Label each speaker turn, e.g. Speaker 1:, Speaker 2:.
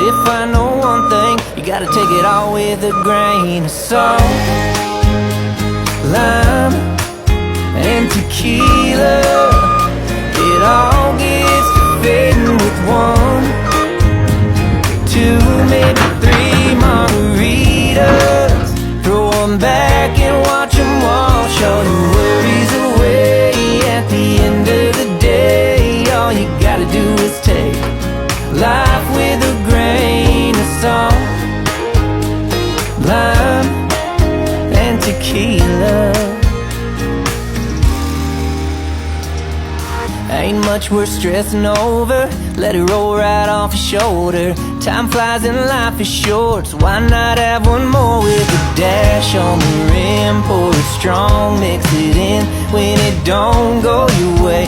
Speaker 1: if I know one thing, you gotta take it all with a grain of salt. Lime and tequila, it all gets to fading with one, two, maybe three margaritas. Throw them back and watch them wash all your worries away. At the end of the day, all you gotta do is take life with a grain of salt. Lime and tequila. Ain't much worth stressing over, let it roll right off your shoulder. Time flies and life is short, so why not have one more with a dash on the rim? Pour it strong, mix it in when it don't go your way.